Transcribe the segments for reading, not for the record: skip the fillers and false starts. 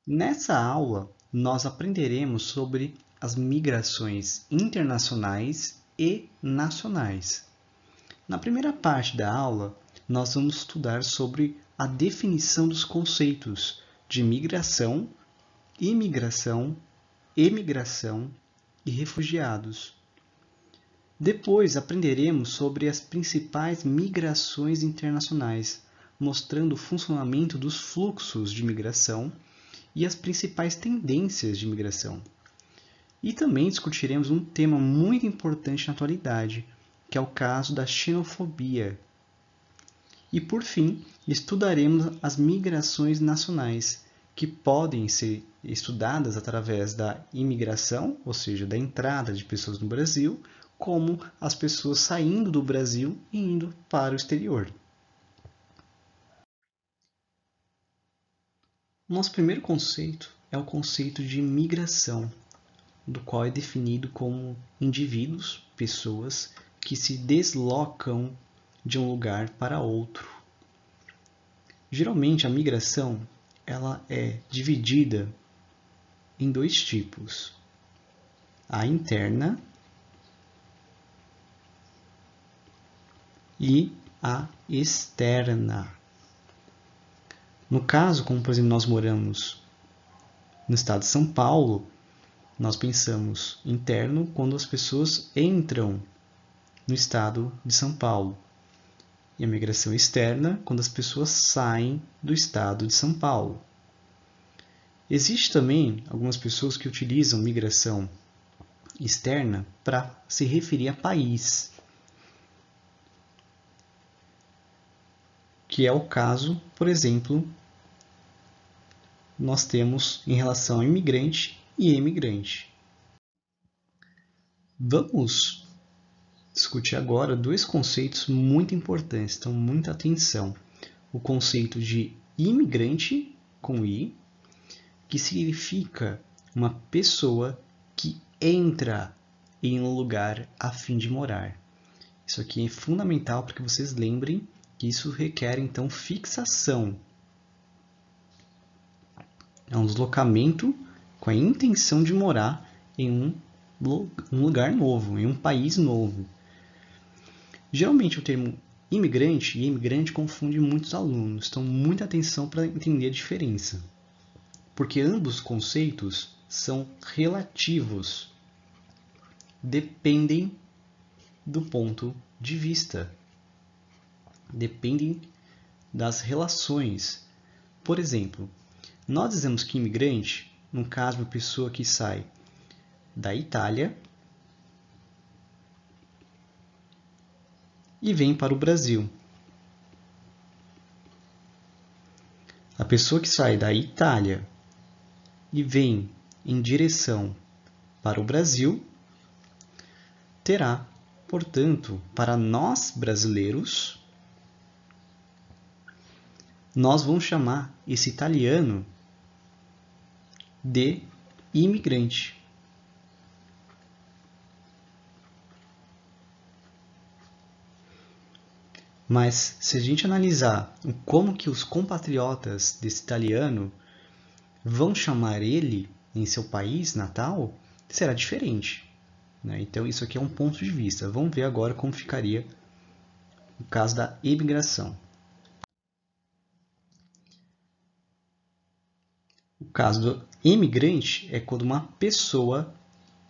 Nessa aula, nós aprenderemos sobre as migrações internacionais e nacionais. Na primeira parte da aula, nós vamos estudar sobre a definição dos conceitos de migração, imigração, emigração e refugiados. Depois aprenderemos sobre as principais migrações internacionais, mostrando o funcionamento dos fluxos de migração e as principais tendências de migração. E também discutiremos um tema muito importante na atualidade, que é o caso da xenofobia. E, por fim, estudaremos as migrações nacionais, que podem ser estudadas através da imigração, ou seja, da entrada de pessoas no Brasil, como as pessoas saindo do Brasil e indo para o exterior. Nosso primeiro conceito é o conceito de migração, do qual é definido como indivíduos, pessoas, que se deslocam de um lugar para outro. Geralmente, a migração ela é dividida em dois tipos: a interna e a externa. No caso, como por exemplo nós moramos no estado de São Paulo, nós pensamos interno quando as pessoas entram no estado de São Paulo. E a migração externa quando as pessoas saem do estado de São Paulo. Existe também algumas pessoas que utilizam migração externa para se referir a país, que é o caso, por exemplo, nós temos em relação a imigrante e emigrante. Vamos discutir agora dois conceitos muito importantes, então muita atenção. O conceito de imigrante, com I, que significa uma pessoa que entra em um lugar a fim de morar. Isso aqui é fundamental para que vocês lembrem que isso requer, então, fixação. É um deslocamento com a intenção de morar em um lugar novo, em um país novo. Geralmente o termo imigrante e emigrante confunde muitos alunos, então muita atenção para entender a diferença, porque ambos conceitos são relativos, dependem do ponto de vista, dependem das relações. Por exemplo, nós dizemos que imigrante, no caso, uma pessoa que sai da Itália e vem para o Brasil. A pessoa que sai da Itália e vem em direção para o Brasil terá, portanto, para nós brasileiros, nós vamos chamar esse italiano de imigrante. Mas se a gente analisar como que os compatriotas desse italiano vão chamar ele em seu país natal, será diferente, né? Então isso aqui é um ponto de vista. Vamos ver agora como ficaria o caso da imigração. O caso do imigrante é quando uma pessoa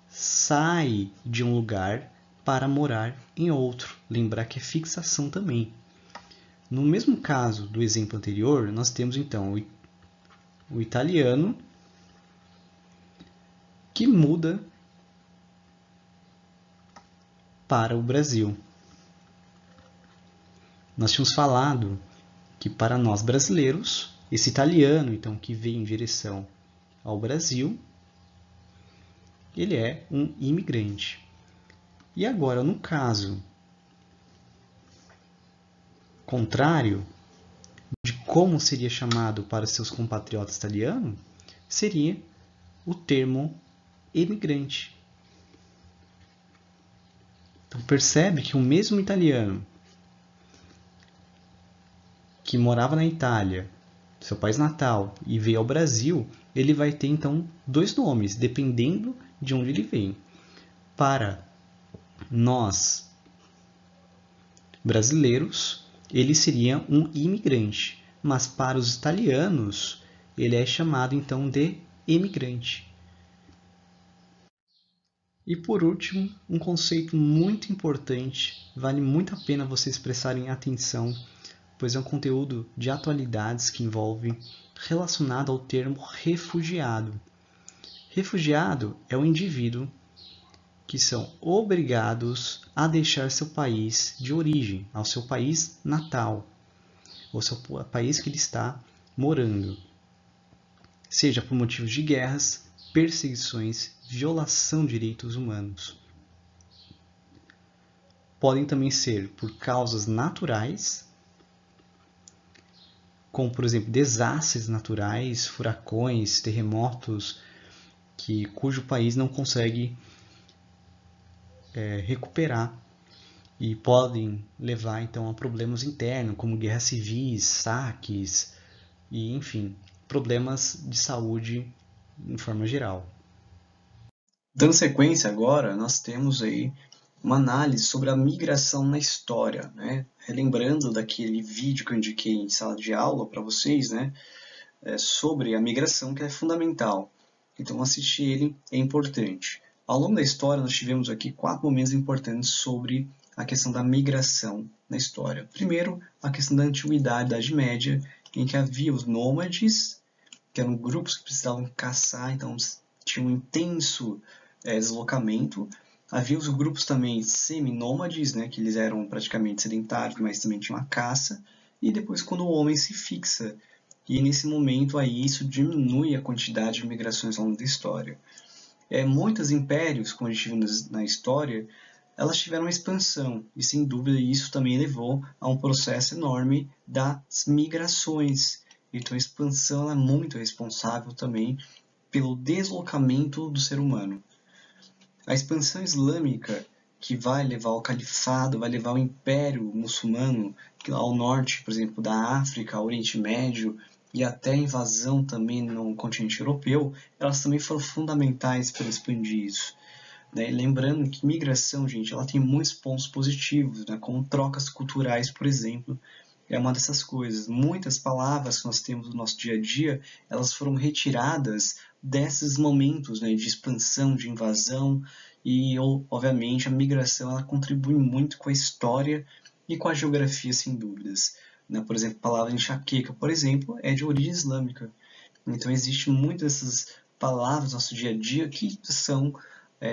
sai de um lugar para morar em outro. Lembrar que é fixação também. No mesmo caso do exemplo anterior, nós temos então o italiano, que muda para o Brasil. Nós tínhamos falado que para nós brasileiros, esse italiano, então, que veio em direção ao Brasil, ele é um imigrante. E agora, no caso contrário, de como seria chamado para seus compatriotas italianos, seria o termo emigrante. Então percebe que o mesmo italiano que morava na Itália, seu país natal, e veio ao Brasil, ele vai ter então dois nomes, dependendo de onde ele vem. Para nós brasileiros, ele seria um imigrante, mas para os italianos, ele é chamado então de emigrante. E por último, um conceito muito importante, vale muito a pena vocês prestarem atenção, pois é um conteúdo de atualidades que envolve relacionado ao termo refugiado. Refugiado é o indivíduo que são obrigados a deixar seu país de origem, ao seu país natal, ou seu país que ele está morando, seja por motivos de guerras, perseguições, violação de direitos humanos. Podem também ser por causas naturais, como, por exemplo, desastres naturais, furacões, terremotos, cujo país não consegue recuperar e podem levar então a problemas internos, como guerras civis, saques e, enfim, problemas de saúde em forma geral. Dando sequência agora, nós temos aí uma análise sobre a migração na história, né? Relembrando daquele vídeo que eu indiquei em sala de aula para vocês, né? Sobre a migração, que é fundamental. Então, assistir ele é importante. Ao longo da história, nós tivemos aqui 4 momentos importantes sobre a questão da migração na história. Primeiro, a questão da antiguidade, da Idade Média, em que havia os nômades, que eram grupos que precisavam caçar, então tinha um intenso deslocamento. Havia os grupos também semi-nômades, né, que eles eram praticamente sedentários, mas também tinham a caça. E depois, quando o homem se fixa, e nesse momento aí isso diminui a quantidade de migrações ao longo da história. Muitos impérios, como a gente viu na história, elas tiveram uma expansão, e sem dúvida isso também levou a um processo enorme das migrações. Então a expansão é muito responsável também pelo deslocamento do ser humano. A expansão islâmica, que vai levar ao califado, vai levar ao império muçulmano ao norte, por exemplo, da África, ao Oriente Médio, e até a invasão também no continente europeu, elas também foram fundamentais para expandir isso. Né? Lembrando que migração, gente, ela tem muitos pontos positivos, né? Como trocas culturais, por exemplo, é uma dessas coisas. Muitas palavras que nós temos no nosso dia a dia, elas foram retiradas desses momentos, né, de expansão, de invasão, e obviamente a migração ela contribui muito com a história e com a geografia, sem dúvidas. Né? Por exemplo, a palavra enxaqueca, por exemplo, é de origem islâmica. Então existem muitas dessas palavras no nosso dia a dia que são,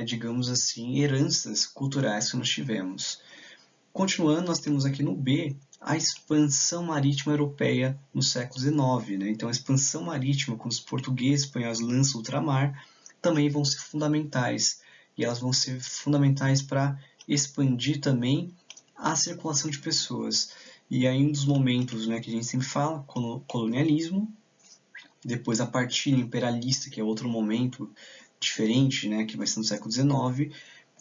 digamos assim, heranças culturais que nós tivemos. Continuando, nós temos aqui no B a expansão marítima europeia no século XIX. Né? Então, a expansão marítima, quando os portugueses e espanhóis lançam o ultramar, também vão ser fundamentais. E elas vão ser fundamentais para expandir também a circulação de pessoas. E aí, um dos momentos, né, que a gente sempre fala, colonialismo, depois a partilha imperialista, que é outro momento diferente, né, que vai ser no século XIX,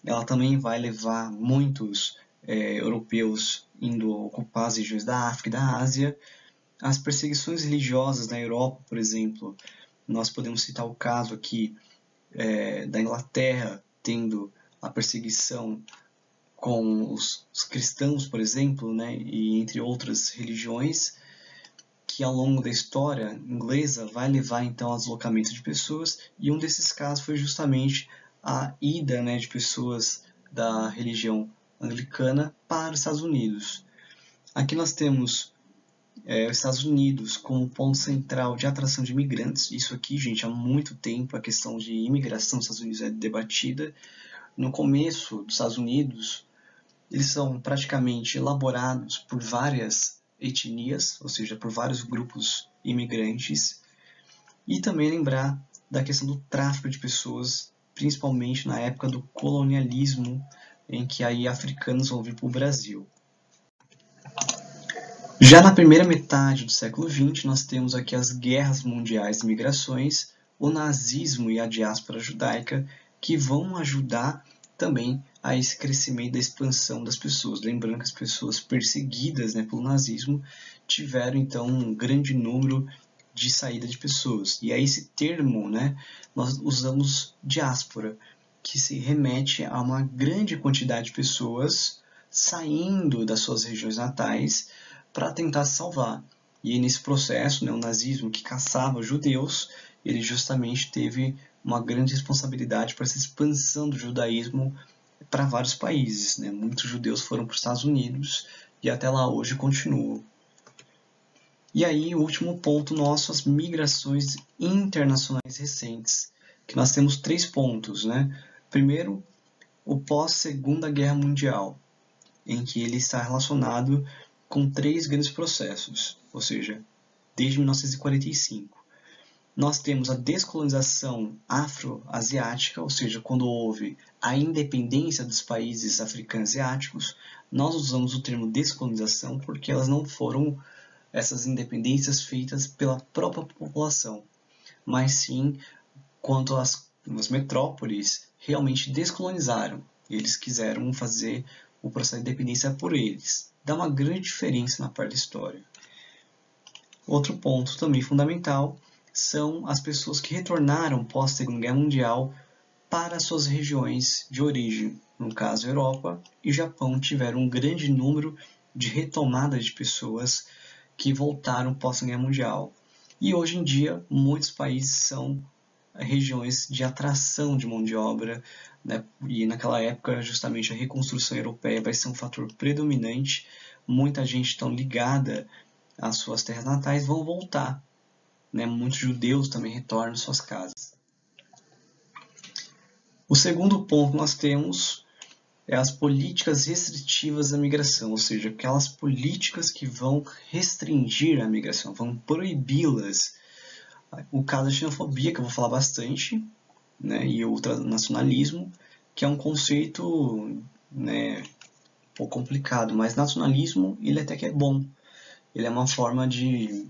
ela também vai levar muitos europeus indo ocupar as regiões da África e da Ásia. As perseguições religiosas na Europa, por exemplo, nós podemos citar o caso aqui da Inglaterra tendo a perseguição com os cristãos, por exemplo, né, e entre outras religiões, que ao longo da história inglesa vai levar então ao deslocamento de pessoas, e um desses casos foi justamente a ida, né, de pessoas da religião anglicana para os Estados Unidos. Aqui nós temos os Estados Unidos como ponto central de atração de imigrantes. Isso aqui, gente, há muito tempo a questão de imigração nos Estados Unidos é debatida. No começo dos Estados Unidos, eles são praticamente elaborados por várias etnias, ou seja, por vários grupos imigrantes. E também lembrar da questão do tráfico de pessoas, principalmente na época do colonialismo, em que aí africanos vão vir para o Brasil. Já na primeira metade do século XX, nós temos aqui as guerras mundiais de migrações, o nazismo e a diáspora judaica, que vão ajudar também a esse crescimento da expansão das pessoas. Lembrando que as pessoas perseguidas, pelo nazismo tiveram então um grande número de saída de pessoas. E aí esse termo, nós usamos diáspora, que se remete a uma grande quantidade de pessoas saindo das suas regiões natais para tentar se salvar. E aí, nesse processo, o nazismo, que caçava judeus, ele justamente teve uma grande responsabilidade para essa expansão do judaísmo para vários países. Muitos judeus foram para os Estados Unidos e até lá hoje continuam. E aí, o último ponto nosso, as migrações internacionais recentes, que nós temos 3 pontos. Primeiro, o pós-Segunda Guerra Mundial, em que ele está relacionado com 3 grandes processos, ou seja, desde 1945. Nós temos a descolonização afro-asiática, ou seja, quando houve a independência dos países africanos e asiáticos. Nós usamos o termo descolonização porque elas não foram essas independências feitas pela própria população, mas sim quanto as metrópoles realmente descolonizaram. Eles quiseram fazer o processo de independência por eles. Dá uma grande diferença na parte da história. Outro ponto também fundamental são as pessoas que retornaram pós Segunda Guerra Mundial para suas regiões de origem. No caso, Europa e Japão tiveram um grande número de retomadas de pessoas que voltaram pós Segunda Guerra Mundial. E hoje em dia, muitos países são regiões de atração de mão de obra, e naquela época, justamente, a reconstrução europeia vai ser um fator predominante. Muita gente tão ligada às suas terras natais vão voltar. Muitos judeus também retornam às suas casas. O segundo ponto que nós temos é as políticas restritivas da migração, ou seja, aquelas políticas que vão restringir a migração, vão proibi-las. O caso da xenofobia, que eu vou falar bastante, e o ultranacionalismo, que é um conceito um pouco complicado, mas nacionalismo ele até que é bom. Ele é uma forma de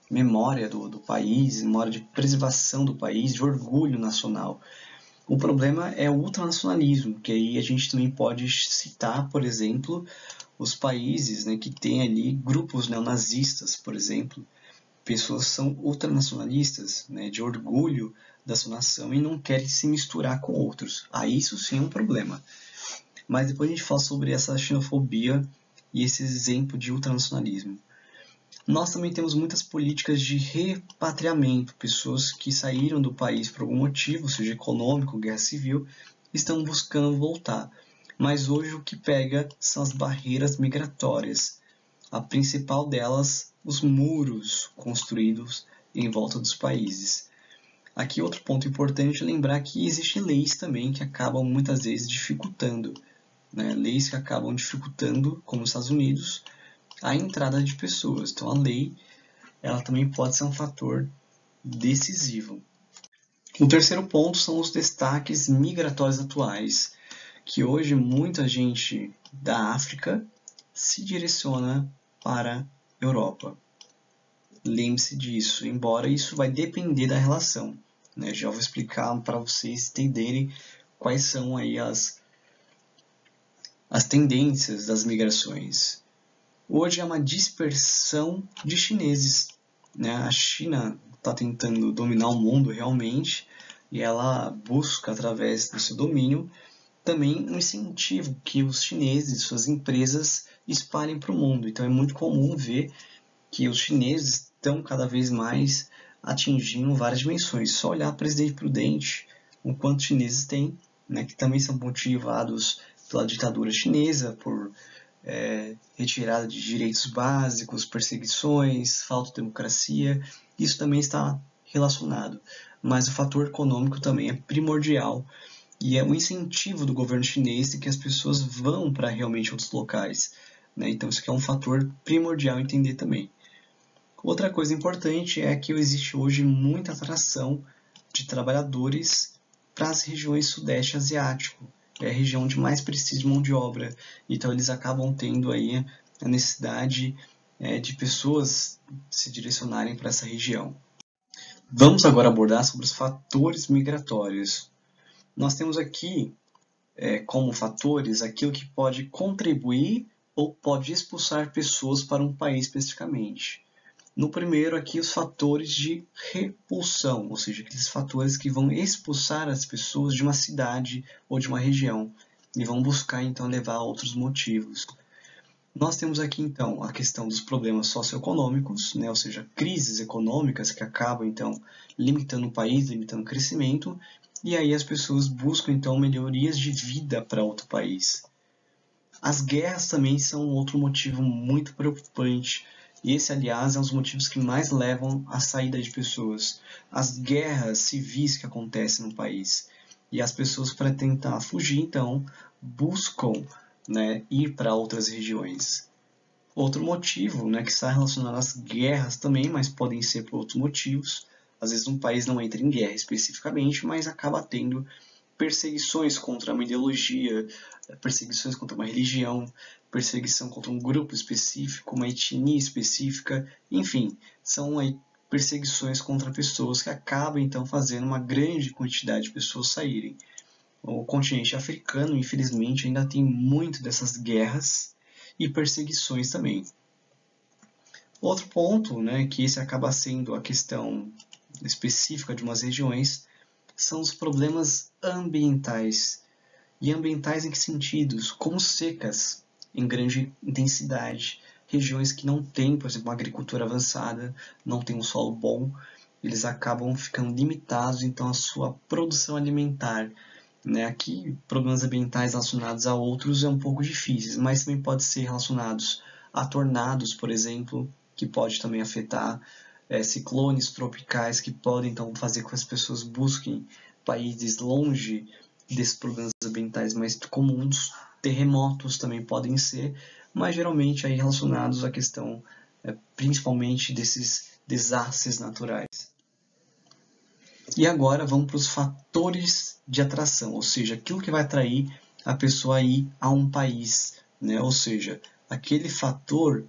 memória do país, memória de preservação do país, de orgulho nacional. O problema é o ultranacionalismo, que aí a gente também pode citar, por exemplo, os países que têm ali grupos neonazistas, por exemplo. Pessoas são ultranacionalistas, de orgulho da sua nação e não querem se misturar com outros. Aí isso sim é um problema. Mas depois a gente fala sobre essa xenofobia e esse exemplo de ultranacionalismo. Nós também temos muitas políticas de repatriamento. Pessoas que saíram do país por algum motivo, seja econômico, guerra civil, estão buscando voltar. Mas hoje o que pega são as barreiras migratórias. A principal delas, os muros construídos em volta dos países. Aqui outro ponto importante é lembrar que existem leis também que acabam muitas vezes dificultando. Leis que acabam dificultando, como os Estados Unidos, a entrada de pessoas. Então a lei ela também pode ser um fator decisivo. O terceiro ponto são os destaques migratórios atuais, que hoje muita gente da África se direciona para a Europa. Lembre-se disso, embora isso vai depender da relação. Já vou explicar para vocês entenderem quais são aí as tendências das migrações. Hoje é uma dispersão de chineses. A China está tentando dominar o mundo realmente e ela busca, através do seu domínio, também um incentivo que os chineses, suas empresas, espalhem para o mundo. Então é muito comum ver que os chineses estão cada vez mais atingindo várias dimensões. Só olhar Presidente Prudente, o quanto chineses têm, que também são motivados pela ditadura chinesa, por retirada de direitos básicos, perseguições, falta de democracia, isso também está relacionado. Mas o fator econômico também é primordial e é um incentivo do governo chinês de que as pessoas vão para realmente outros locais, né? Então isso aqui é um fator primordial entender também. Outra coisa importante é que existe hoje muita atração de trabalhadores para as regiões sudeste asiático. É a região onde mais precisa de mão de obra. Então eles acabam tendo aí a necessidade de pessoas se direcionarem para essa região. Vamos agora abordar sobre os fatores migratórios. Nós temos aqui como fatores aquilo que pode contribuir ou pode expulsar pessoas para um país especificamente. No primeiro aqui os fatores de repulsão, ou seja, aqueles fatores que vão expulsar as pessoas de uma cidade ou de uma região e vão buscar então levar a outros motivos. Nós temos aqui então a questão dos problemas socioeconômicos, né, ou seja, crises econômicas que acabam então limitando o país, limitando o crescimento, e aí as pessoas buscam então melhorias de vida para outro país. As guerras também são outro motivo muito preocupante. E esse, aliás, é um dos motivos que mais levam à saída de pessoas. As guerras civis que acontecem no país. E as pessoas, para tentar fugir, então, buscam, né, ir para outras regiões. Outro motivo, né, que está relacionado às guerras também, mas podem ser por outros motivos. Às vezes um país não entra em guerra especificamente, mas acaba tendo perseguições contra uma ideologia, perseguições contra uma religião, perseguição contra um grupo específico, uma etnia específica, enfim, são aí perseguições contra pessoas que acabam então fazendo uma grande quantidade de pessoas saírem. O continente africano, infelizmente, ainda tem muito dessas guerras e perseguições também. Outro ponto, né, que esse acaba sendo a questão específica de umas regiões, são os problemas ambientais. E ambientais em que sentidos? Como secas em grande intensidade, regiões que não têm, por exemplo, uma agricultura avançada, não têm um solo bom, eles acabam ficando limitados então à sua produção alimentar. Né? Aqui, problemas ambientais relacionados a outros é um pouco difíceis, mas também pode ser relacionados a tornados, por exemplo, que pode também afetar ciclones tropicais que podem então fazer com que as pessoas busquem países longe desses problemas ambientais mais comuns. Terremotos também podem ser, mas geralmente aí relacionados à questão principalmente desses desastres naturais. E agora vamos para os fatores de atração, ou seja, aquilo que vai atrair a pessoa a ir a um país, né? Ou seja, aquele fator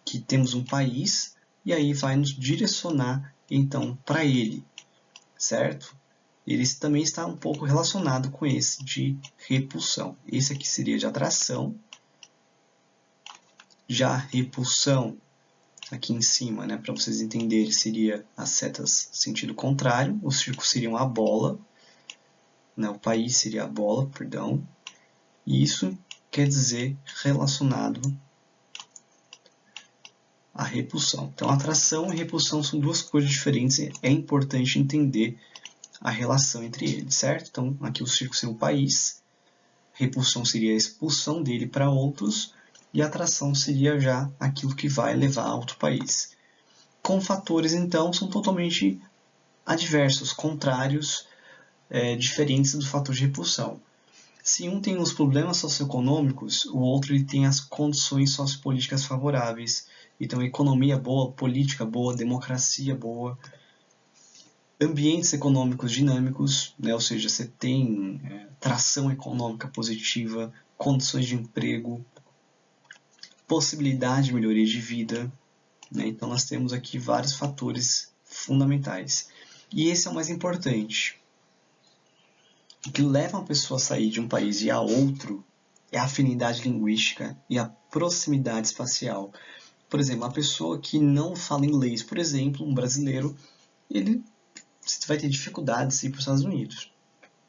que temos um país e aí vai nos direcionar então para ele, certo? Ele também está um pouco relacionado com esse de repulsão. Esse aqui seria de atração, já repulsão aqui em cima, né, para vocês entenderem, seria as setas sentido contrário, os círculos seriam a bola, né, o país seria a bola, perdão, e isso quer dizer relacionado à repulsão. Então, atração e repulsão são duas coisas diferentes, é importante entender a relação entre eles, certo? Então, aqui o círculo seria o país, repulsão seria a expulsão dele para outros, e atração seria já aquilo que vai levar a outro país. Com fatores, então, são totalmente adversos, contrários, diferentes do fator de repulsão. Se um tem os problemas socioeconômicos, o outro ele tem as condições sociopolíticas favoráveis. Então, economia boa, política boa, democracia boa, ambientes econômicos dinâmicos, né? Ou seja, você tem tração econômica positiva, condições de emprego, possibilidade de melhoria de vida, né? Então, nós temos aqui vários fatores fundamentais. E esse é o mais importante. O que leva uma pessoa a sair de um país e a outro é a afinidade linguística e a proximidade espacial. Por exemplo, uma pessoa que não fala inglês, por exemplo, um brasileiro, ele vai ter dificuldades de ir para os Estados Unidos.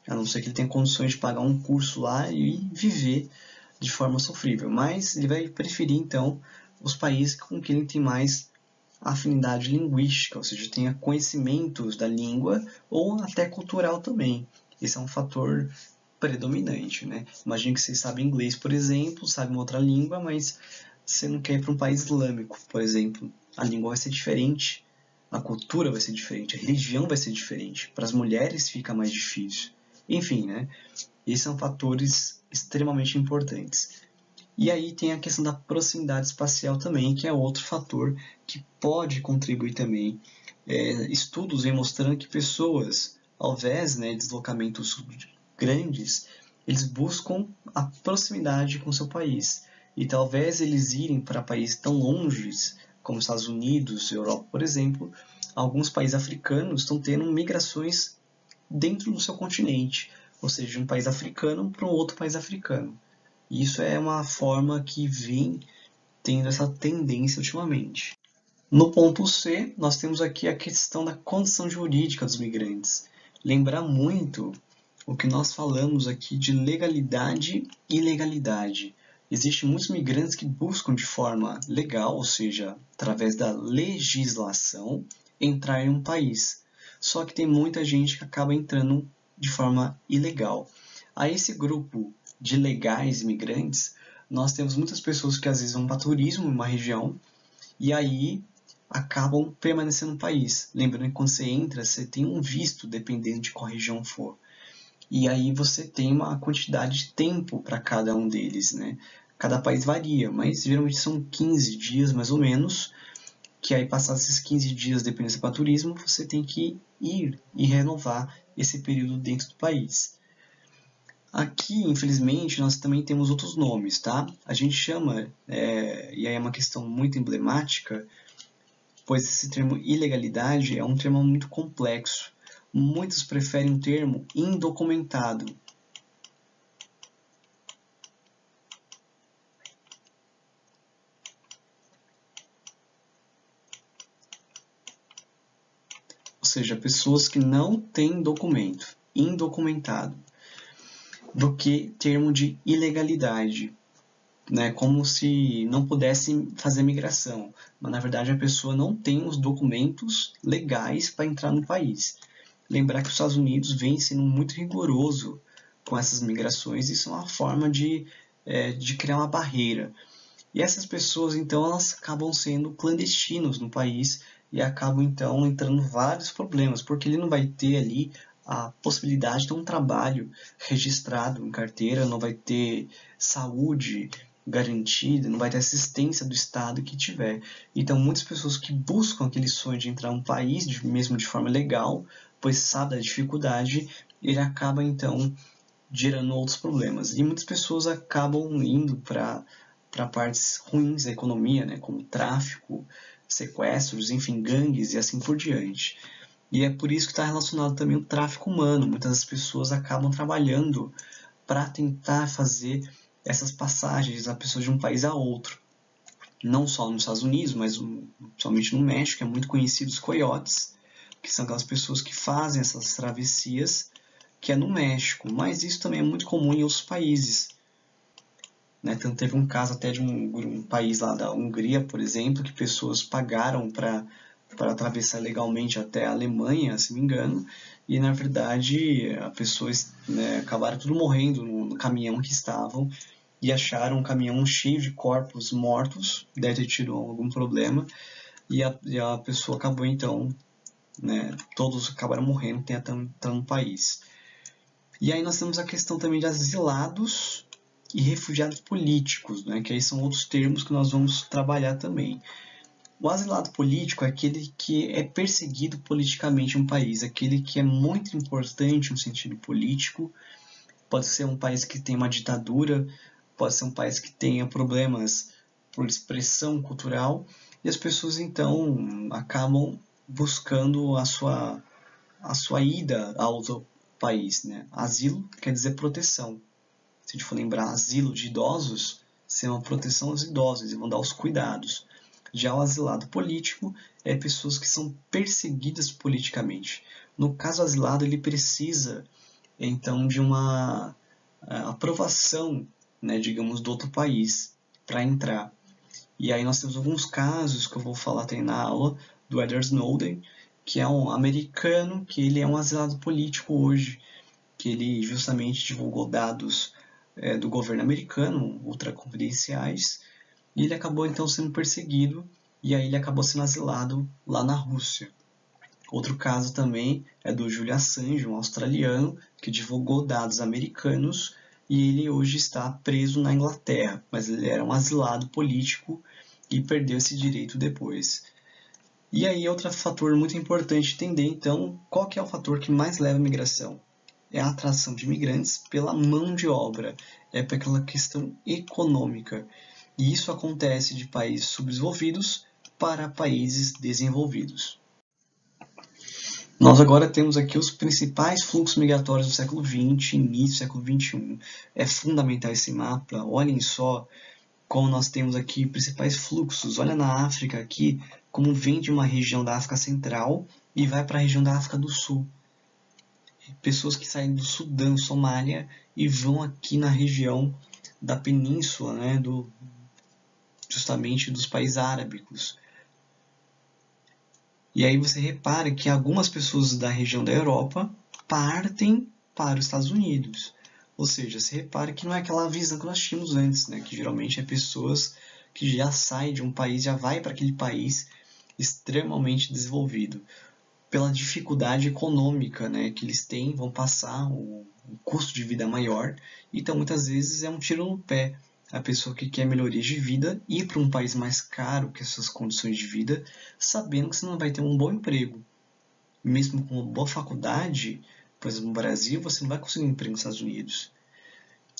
A não ser que ele tenha condições de pagar um curso lá e viver de forma sofrível. Mas ele vai preferir, então, os países com que ele tem mais afinidade linguística, ou seja, tenha conhecimentos da língua ou até cultural também. Esse é um fator predominante, né? Imagina que você sabe inglês, por exemplo, sabe uma outra língua, mas você não quer ir para um país islâmico, por exemplo. A língua vai ser diferente, a cultura vai ser diferente, a religião vai ser diferente. Para as mulheres fica mais difícil. Enfim, né? Esses são fatores extremamente importantes. E aí tem a questão da proximidade espacial também, que é outro fator que pode contribuir também. Estudos vêm mostrando que pessoas, ao invés, né, de deslocamentos grandes, eles buscam a proximidade com o seu país. E talvez eles irem para países tão longes, como Estados Unidos, Europa, por exemplo, alguns países africanos estão tendo migrações dentro do seu continente, ou seja, de um país africano para um outro país africano. E isso é uma forma que vem tendo essa tendência ultimamente. No ponto C, nós temos aqui a questão da condição jurídica dos migrantes. Lembrar muito o que nós falamos aqui de legalidade e ilegalidade. Existem muitos migrantes que buscam de forma legal, ou seja, através da legislação, entrar em um país. Só que tem muita gente que acaba entrando de forma ilegal. A esse grupo de legais imigrantes, nós temos muitas pessoas que às vezes vão para turismo em uma região e aí acabam permanecendo no país. Lembrando que quando você entra, você tem um visto, dependendo de qual região for. E aí você tem uma quantidade de tempo para cada um deles, né? Cada país varia, mas geralmente são 15 dias mais ou menos, que aí passados esses 15 dias, dependendo se é para turismo, você tem que ir e renovar esse período dentro do país. Aqui, infelizmente, nós também temos outros nomes, tá? A gente chama, e aí é uma questão muito emblemática, pois esse termo ilegalidade é um termo muito complexo. Muitos preferem o termo indocumentado. Ou seja, pessoas que não têm documento, indocumentado, do que termo de ilegalidade, né? Como se não pudesse fazer migração, mas na verdade a pessoa não tem os documentos legais para entrar no país. Lembrar que os Estados Unidos vem sendo muito rigoroso com essas migrações, isso é uma forma de criar uma barreira. E essas pessoas, então, elas acabam sendo clandestinos no país e acabam, então, entrando vários problemas, porque ele não vai ter ali a possibilidade de ter um trabalho registrado em carteira, não vai ter saúde garantida, não vai ter assistência do Estado que tiver. Então, muitas pessoas que buscam aquele sonho de entrar em um país, mesmo de forma legal, pois sabe da dificuldade, ele acaba, então, gerando outros problemas. E muitas pessoas acabam indo para partes ruins da economia, né, como tráfico, sequestros, enfim, gangues e assim por diante. E é por isso que está relacionado também o tráfico humano. Muitas das pessoas acabam trabalhando para tentar fazer essas passagens da pessoa de um país a outro. Não só nos Estados Unidos, mas principalmente no México, é muito conhecido os coiotes, que são aquelas pessoas que fazem essas travessias, que é no México. Mas isso também é muito comum em outros países. Né? Então, teve um caso até de um país lá da Hungria, por exemplo, que pessoas pagaram para atravessar legalmente até a Alemanha, se não me engano, e na verdade as pessoas, né, acabaram tudo morrendo no caminhão que estavam e acharam um caminhão cheio de corpos mortos, deve ter tido algum problema, e a pessoa acabou então, né, todos acabaram morrendo tentando entrar no país. E aí nós temos a questão também de asilados e refugiados políticos, né, que aí são outros termos que nós vamos trabalhar também. O asilado político é aquele que é perseguido politicamente em um país, aquele que é muito importante no sentido político. Pode ser um país que tem uma ditadura, pode ser um país que tenha problemas por expressão cultural, e as pessoas então acabam buscando a sua ida ao outro país. Né? Asilo quer dizer proteção. Se a gente for lembrar asilo de idosos, ser uma proteção aos idosos, e vão dar os cuidados. Já o asilado político é pessoas que são perseguidas politicamente. No caso asilado, ele precisa, então, de uma aprovação, né, digamos, do outro país para entrar. E aí nós temos alguns casos que eu vou falar até na aula, do Edward Snowden, que é um americano, que ele é um asilado político hoje. que ele justamente divulgou dados do governo americano, ultraconfidenciais, e ele acabou então sendo perseguido, e aí ele acabou sendo asilado lá na Rússia. Outro caso também é do Julian Assange, um australiano, que divulgou dados americanos e ele hoje está preso na Inglaterra, mas ele era um asilado político e perdeu esse direito depois. E aí outro fator muito importante entender, então, qual que é o fator que mais leva à migração? É a atração de imigrantes pela mão de obra, é pela questão econômica. E isso acontece de países subdesenvolvidos para países desenvolvidos. Nós agora temos aqui os principais fluxos migratórios do século XX, início do século XXI. É fundamental esse mapa. Olhem só como nós temos aqui principais fluxos. Olha na África aqui, como vem de uma região da África Central e vai para a região da África do Sul. Pessoas que saem do Sudão, Somália, e vão aqui na região da península, né, justamente dos países árabicos. E aí você repara que algumas pessoas da região da Europa partem para os Estados Unidos. Ou seja, você repara que não é aquela visão que nós tínhamos antes, né? Que geralmente é pessoas que já saem de um país, já vai para aquele país extremamente desenvolvido. Pela dificuldade econômica, né, que eles têm, vão passar, o custo de vida maior. Então, muitas vezes é um tiro no pé. A pessoa que quer melhorias de vida ir para um país mais caro que as suas condições de vida, sabendo que você não vai ter um bom emprego. Mesmo com uma boa faculdade, por exemplo, no Brasil, você não vai conseguir um emprego nos Estados Unidos.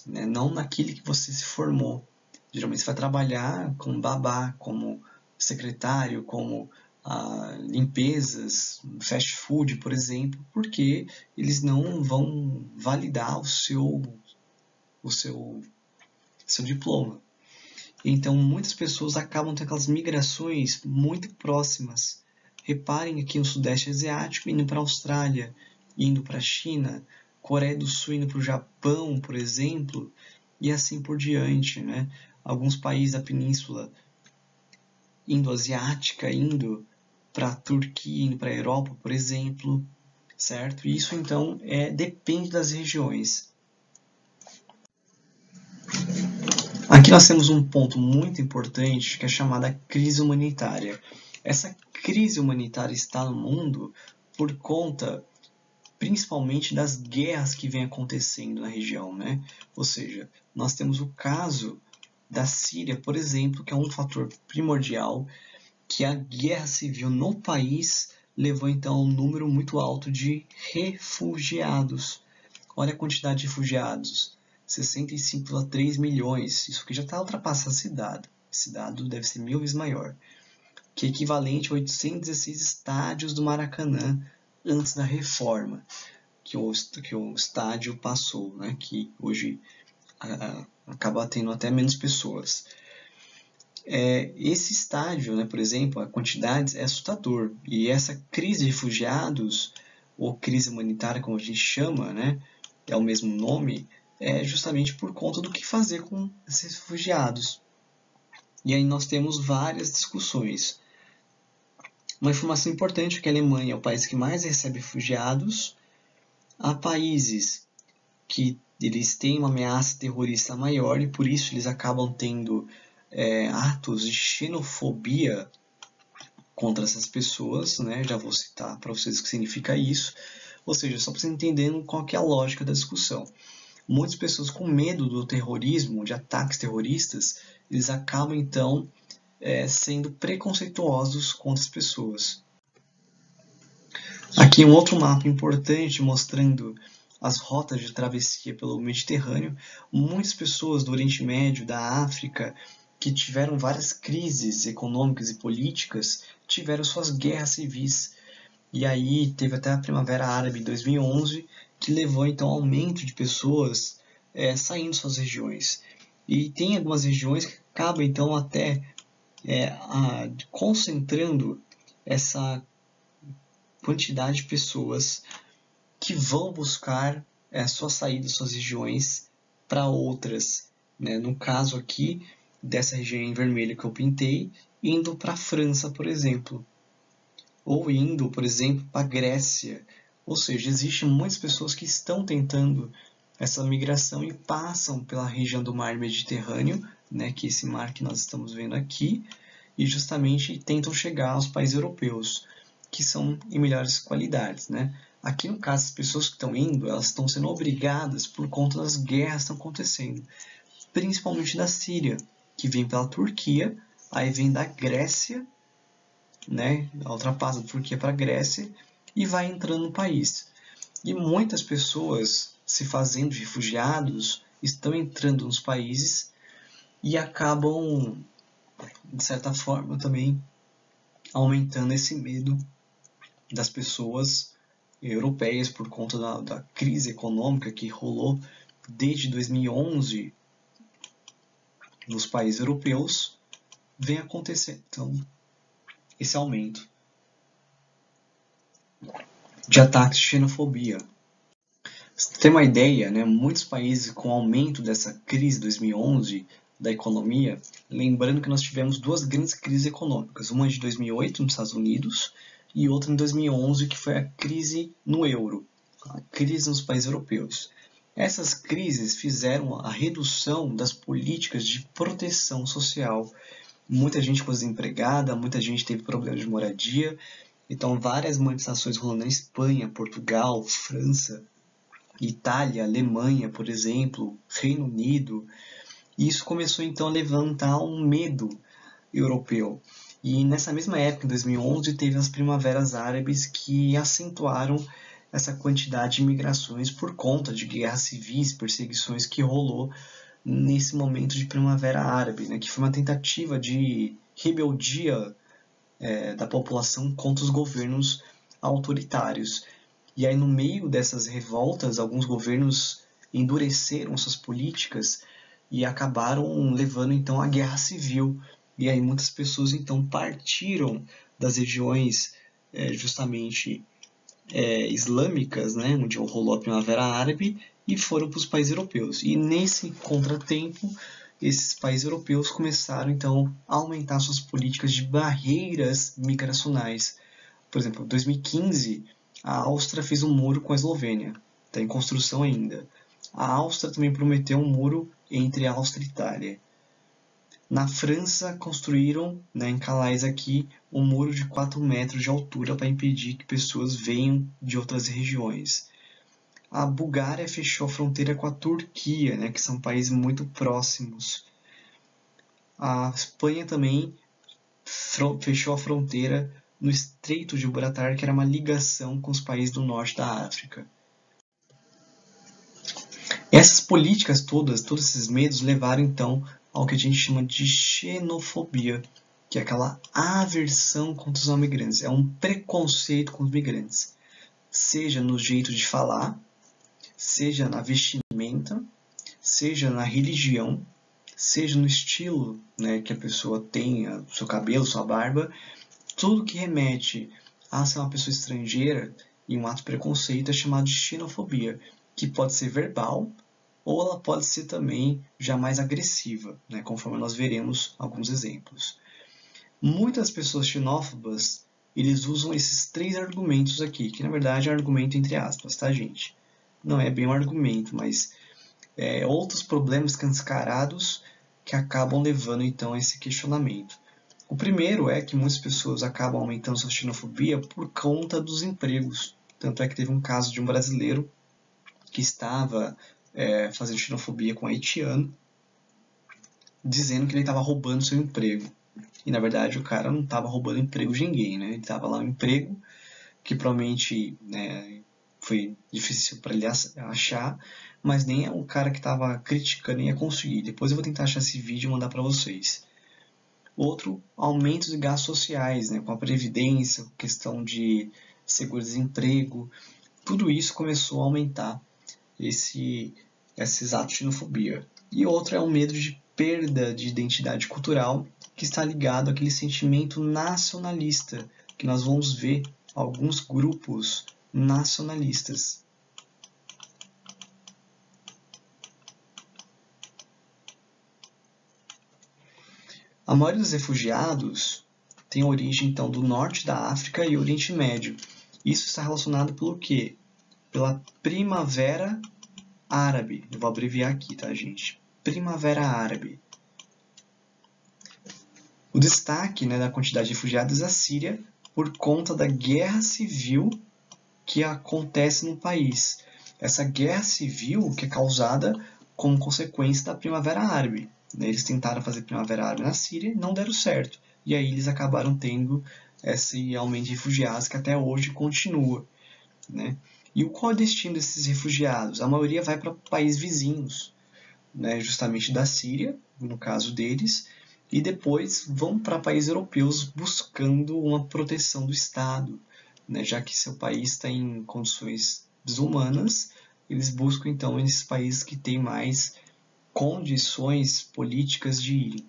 Né? Não naquele que você se formou. Geralmente você vai trabalhar como babá, como secretário, como limpezas, fast food, por exemplo, porque eles não vão validar o seu diploma. Então, muitas pessoas acabam tendo aquelas migrações muito próximas. Reparem aqui no Sudeste Asiático, indo para a Austrália, indo para a China, Coreia do Sul indo para o Japão, por exemplo, e assim por diante, né? Alguns países da Península Indo-Asiática indo para a Turquia, indo para a Europa, por exemplo, certo? Isso, então, depende das regiões. Aqui nós temos um ponto muito importante que é chamada crise humanitária. Essa crise humanitária está no mundo por conta, principalmente, das guerras que vêm acontecendo na região, né? Ou seja, nós temos o caso da Síria, por exemplo, que é um fator primordial, que a guerra civil no país levou então a um número muito alto de refugiados. Olha a quantidade de refugiados, 65,3 milhões. Isso aqui já está ultrapassando esse dado. Esse dado deve ser 1000 vezes maior, que é equivalente a 816 estádios do Maracanã antes da reforma que o estádio passou, né? Que hoje acaba tendo até menos pessoas. Esse estádio, né, por exemplo, a quantidade é assustador. E essa crise de refugiados, ou crise humanitária, como a gente chama, né, é o mesmo nome, é justamente por conta do que fazer com esses refugiados. E aí nós temos várias discussões. Uma informação importante é que a Alemanha é o país que mais recebe refugiados. Há países que eles têm uma ameaça terrorista maior e por isso eles acabam tendo atos de xenofobia contra essas pessoas, né? Já vou citar para vocês o que significa isso. Ou seja, só para vocês entenderem qual que é a lógica da discussão. Muitas pessoas com medo do terrorismo, de ataques terroristas, eles acabam então sendo preconceituosos contra as pessoas. Aqui um outro mapa importante mostrando as rotas de travessia pelo Mediterrâneo. Muitas pessoas do Oriente Médio, da África, que tiveram várias crises econômicas e políticas, tiveram suas guerras civis. E aí teve até a Primavera Árabe em 2011, que levou então ao aumento de pessoas saindo de suas regiões. E tem algumas regiões que acabam então até concentrando essa quantidade de pessoas que vão buscar sua saída de suas regiões para outras. Né? No caso aqui, dessa região em vermelho que eu pintei, indo para a França, por exemplo. Ou indo, por exemplo, para a Grécia, Ou seja, existem muitas pessoas que estão tentando essa migração e passam pela região do mar Mediterrâneo, né, que é esse mar que nós estamos vendo aqui, e justamente tentam chegar aos países europeus, que são em melhores qualidades, né? Aqui, no caso, as pessoas que estão indo, elas estão sendo obrigadas por conta das guerras que estão acontecendo, principalmente da Síria, que vem pela Turquia, aí vem da Grécia, né? Ultrapassa da Turquia para a Grécia e vai entrando no país. E muitas pessoas se fazendo refugiados estão entrando nos países e acabam, de certa forma, também aumentando esse medo das pessoas europeias por conta da crise econômica que rolou desde 2011 nos países europeus, vem acontecendo então esse aumento de ataques de xenofobia. Você tem uma ideia, né? Muitos países com o aumento dessa crise de 2011 da economia, lembrando que nós tivemos duas grandes crises econômicas, uma de 2008 nos Estados Unidos e outra em 2011, que foi a crise no euro, a crise nos países europeus. Essas crises fizeram a redução das políticas de proteção social. Muita gente ficou desempregada, muita gente teve problemas de moradia, então várias manifestações rolando na Espanha, Portugal, França, Itália, Alemanha, por exemplo, Reino Unido. E isso começou então a levantar um medo europeu. E nessa mesma época, em 2011, teve as primaveras árabes que acentuaram essa quantidade de migrações por conta de guerras civis, perseguições que rolou nesse momento de primavera árabe, né, que foi uma tentativa de rebeldia da população contra os governos autoritários. E aí, no meio dessas revoltas, alguns governos endureceram suas políticas e acabaram levando então à guerra civil. E aí muitas pessoas então partiram das regiões justamente islâmicas, né, onde rolou a Primavera Árabe, e foram para os países europeus. E nesse contratempo, esses países europeus começaram então a aumentar suas políticas de barreiras migracionais. Por exemplo, em 2015, a Áustria fez um muro com a Eslovênia, está em construção ainda. A Áustria também prometeu um muro entre a Áustria e a Itália. Na França, construíram, né, em Calais aqui, um muro de 4 metros de altura para impedir que pessoas venham de outras regiões. A Bulgária fechou a fronteira com a Turquia, né, que são países muito próximos. A Espanha também fechou a fronteira no Estreito de Gibraltar, que era uma ligação com os países do norte da África. Essas políticas todos esses medos levaram então ao que a gente chama de xenofobia, que é aquela aversão contra os imigrantes, é um preconceito com os migrantes, seja no jeito de falar, seja na vestimenta, seja na religião, seja no estilo, né, que a pessoa tenha, seu cabelo, sua barba, tudo que remete a ser uma pessoa estrangeira e um ato de preconceito é chamado de xenofobia, que pode ser verbal ou ela pode ser também já mais agressiva, né, conforme nós veremos alguns exemplos. Muitas pessoas xenófobas, eles usam esses 3 argumentos aqui, que na verdade é um argumento entre aspas, tá, gente? Não é bem um argumento, mas outros problemas escancarados que acabam levando então a esse questionamento. O primeiro é que muitas pessoas acabam aumentando sua xenofobia por conta dos empregos. Tanto é que teve um caso de um brasileiro que estava fazendo xenofobia com um haitiano, dizendo que ele estava roubando seu emprego. E na verdade o cara não estava roubando emprego de ninguém, né? Ele estava lá no emprego que provavelmente foi difícil para ele achar, mas nem o cara que estava criticando ia conseguir. Depois eu vou tentar achar esse vídeo e mandar para vocês. Outro, aumento de gastos sociais, né, com a previdência, questão de seguro-desemprego, tudo isso começou a aumentar esses atos de xenofobia. E outro é o medo de perda de identidade cultural, que está ligado àquele sentimento nacionalista, que nós vamos ver alguns grupos nacionalistas. A maioria dos refugiados tem origem então do norte da África e Oriente Médio. Isso está relacionado pelo quê? Pela Primavera Árabe. Eu vou abreviar aqui, tá, gente? Primavera Árabe. O destaque, né, da quantidade de refugiados é a Síria por conta da guerra civil que acontece no país. Essa guerra civil que é causada como consequência da Primavera Árabe. Eles tentaram fazer Primavera Árabe na Síria, não deram certo. E aí eles acabaram tendo esse aumento de refugiados que até hoje continua, né? E qual é o destino desses refugiados? A maioria vai para países vizinhos, né, justamente da Síria, no caso deles, e depois vão para países europeus buscando uma proteção do Estado, né, já que seu país está em condições desumanas, eles buscam então esses países que têm mais condições políticas de ir.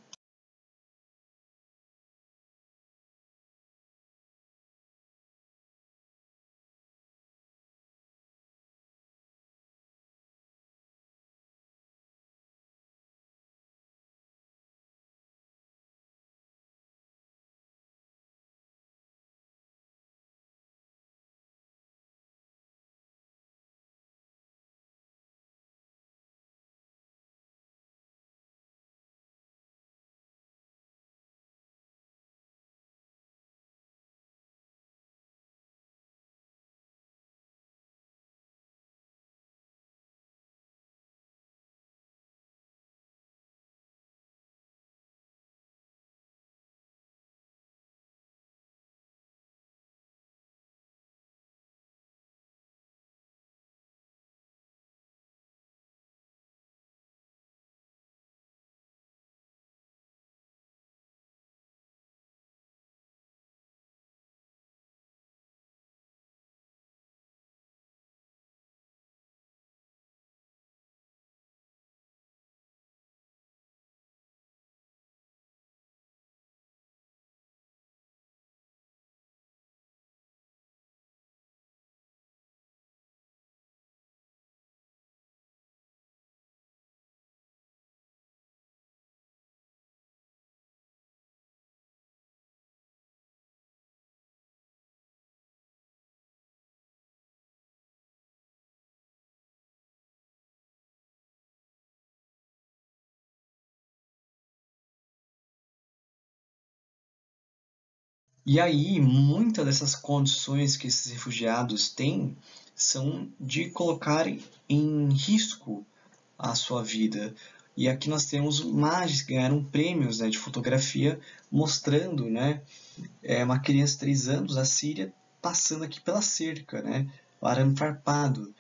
E aí, muitas dessas condições que esses refugiados têm são de colocar em risco a sua vida. E aqui nós temos imagens que ganharam prêmios, né, de fotografia mostrando, né, uma criança de 3 anos, a Síria, passando aqui pela cerca, né, o arame farpado.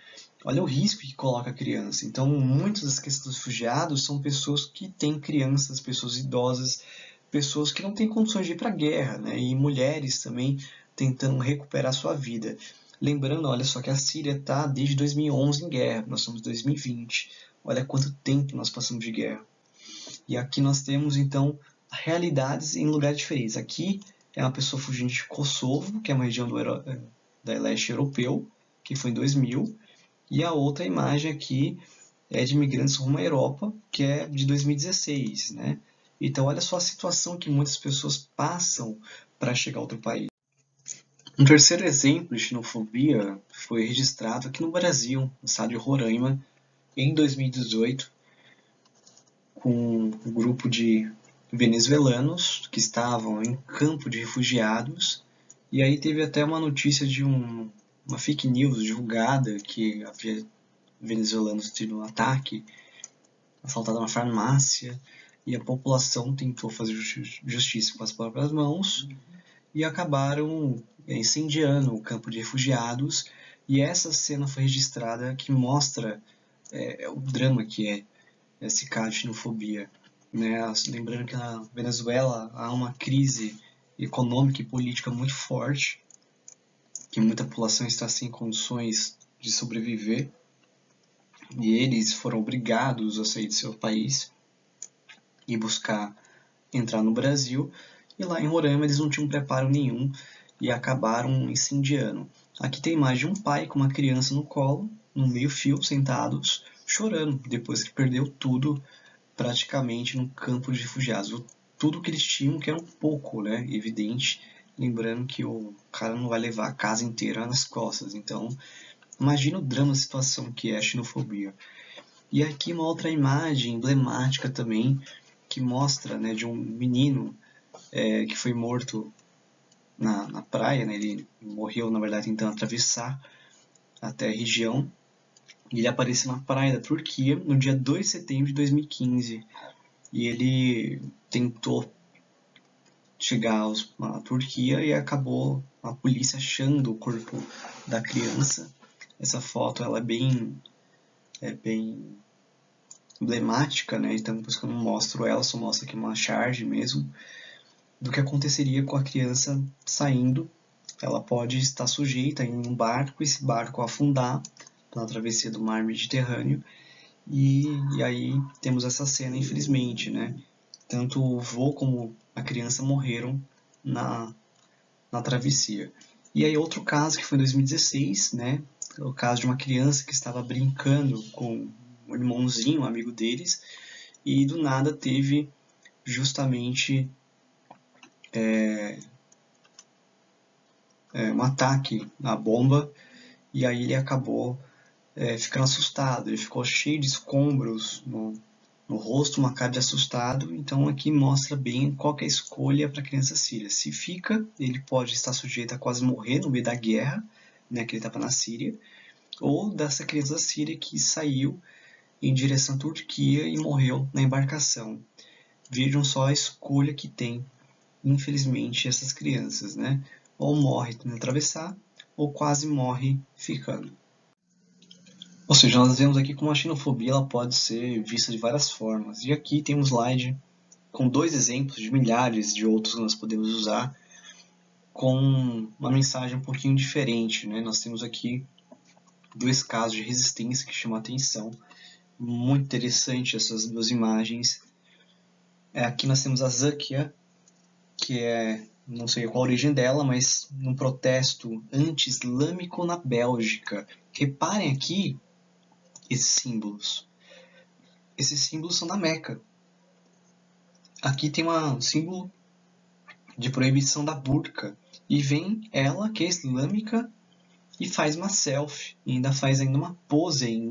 Olha o risco que coloca a criança. Então, muitas das questões dos refugiados são pessoas que têm crianças, pessoas idosas, pessoas que não têm condições de ir para a guerra, né, e mulheres também tentando recuperar sua vida. Lembrando, olha só que a Síria está desde 2011 em guerra, nós estamos em 2020. Olha quanto tempo nós passamos de guerra. E aqui nós temos, então, realidades em lugares diferentes. Aqui é uma pessoa fugindo de Kosovo, que é uma região da leste europeu, que foi em 2000. E a outra imagem aqui é de imigrantes rumo à Europa, que é de 2016, né? Então, olha só a situação que muitas pessoas passam para chegar a outro país. Um terceiro exemplo de xenofobia foi registrado aqui no Brasil, no estado de Roraima, em 2018, com um grupo de venezuelanos que estavam em campo de refugiados. E aí teve até uma notícia de uma fake news divulgada que havia venezuelanos tido um ataque, assaltado uma farmácia, e a população tentou fazer justiça com as próprias mãos e acabaram incendiando o campo de refugiados. E essa cena foi registrada que mostra o drama que é esse caso de xenofobia. Né? Lembrando que na Venezuela há uma crise econômica e política muito forte, que muita população está sem condições de sobreviver, e eles foram obrigados a sair de seu país e buscar entrar no Brasil, e lá em Roraima eles não tinham preparo nenhum e acabaram incendiando. Aqui tem imagem de um pai com uma criança no colo, no meio-fio, sentados, chorando, depois que perdeu tudo praticamente no campo de refugiados. Tudo que eles tinham, que era um pouco, né, evidente, lembrando que o cara não vai levar a casa inteira nas costas. Então, imagina o drama, a situação que é a xenofobia. E aqui uma outra imagem emblemática também, que mostra, né, de um menino que foi morto na praia, né? Ele morreu, na verdade, tentando atravessar até a região. E ele apareceu na praia da Turquia no dia 2 de setembro de 2015. E ele tentou chegar à Turquia e acabou a polícia achando o corpo da criança. Essa foto ela é bem emblemática, né? Então, depois que eu não mostro ela, só mostro aqui uma charge mesmo do que aconteceria com a criança saindo. Ela pode estar sujeita em um barco, esse barco afundar na travessia do mar Mediterrâneo, e aí temos essa cena, infelizmente, né? Tanto o vô como a criança morreram na travessia. E aí outro caso que foi em 2016, né? O caso de uma criança que estava brincando com um irmãozinho, um amigo deles, e do nada teve justamente um ataque à bomba, e aí ele acabou ficando assustado. Ele ficou cheio de escombros no rosto, uma cara de assustado. Então aqui mostra bem qual que é a escolha para a criança síria. Se fica, ele pode estar sujeito a quase morrer no meio da guerra, né, que ele estava na Síria, ou dessa criança síria que saiu em direção à Turquia e morreu na embarcação. Vejam só a escolha que tem, infelizmente, essas crianças, né? Ou morre tentando atravessar, ou quase morre ficando. Ou seja, nós vemos aqui como a xenofobia ela pode ser vista de várias formas. E aqui tem um slide com 2 exemplos de milhares de outros que nós podemos usar com uma mensagem um pouquinho diferente, né? Nós temos aqui 2 casos de resistência que chamam a atenção. Muito interessante essas 2 imagens. Aqui nós temos a Zakia, que não sei qual a origem dela, mas num protesto anti-islâmico na Bélgica. Reparem aqui esses símbolos. Esses símbolos são da Meca. Aqui tem um símbolo de proibição da burca. E vem ela, que é islâmica, e faz uma selfie. E ainda faz uma pose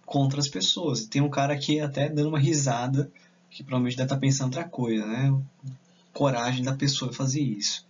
contra as pessoas. Tem um cara aqui até dando uma risada, que provavelmente deve estar pensando outra coisa, né? Coragem da pessoa fazer isso.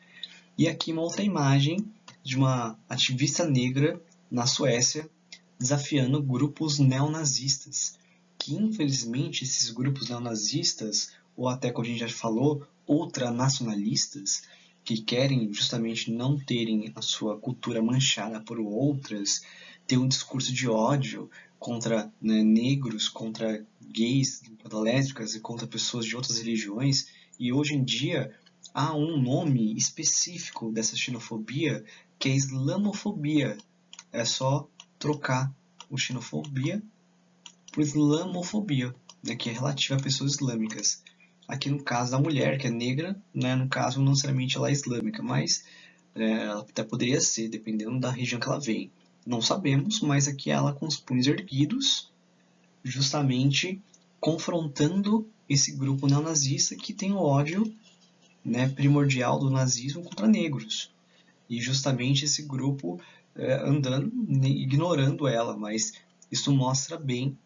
E aqui uma outra imagem de uma ativista negra na Suécia desafiando grupos neonazistas, que infelizmente esses grupos neonazistas, ou até como a gente já falou, ultranacionalistas, que querem justamente não terem a sua cultura manchada por outras, ter um discurso de ódio contra negros, contra gays, contra lésbicas e contra pessoas de outras religiões. E hoje em dia há um nome específico dessa xenofobia que é islamofobia. É só trocar o xenofobia por islamofobia, né, que é relativa a pessoas islâmicas. Aqui no caso da mulher, que é negra, né, no caso não necessariamente ela é islâmica, mas ela até poderia ser, dependendo da região que ela vem. Não sabemos, mas aqui ela com os punhos erguidos, justamente confrontando esse grupo neonazista que tem o ódio, né, primordial do nazismo contra negros. E justamente esse grupo andando, ignorando ela, mas isso mostra bem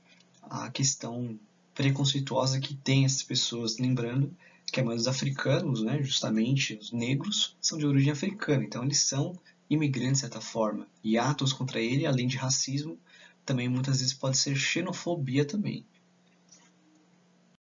a questão preconceituosa que tem essas pessoas, lembrando que a maioria dos africanos, né, justamente os negros, são de origem africana, então eles são imigrantes de certa forma, e atos contra ele, além de racismo, também muitas vezes pode ser xenofobia também.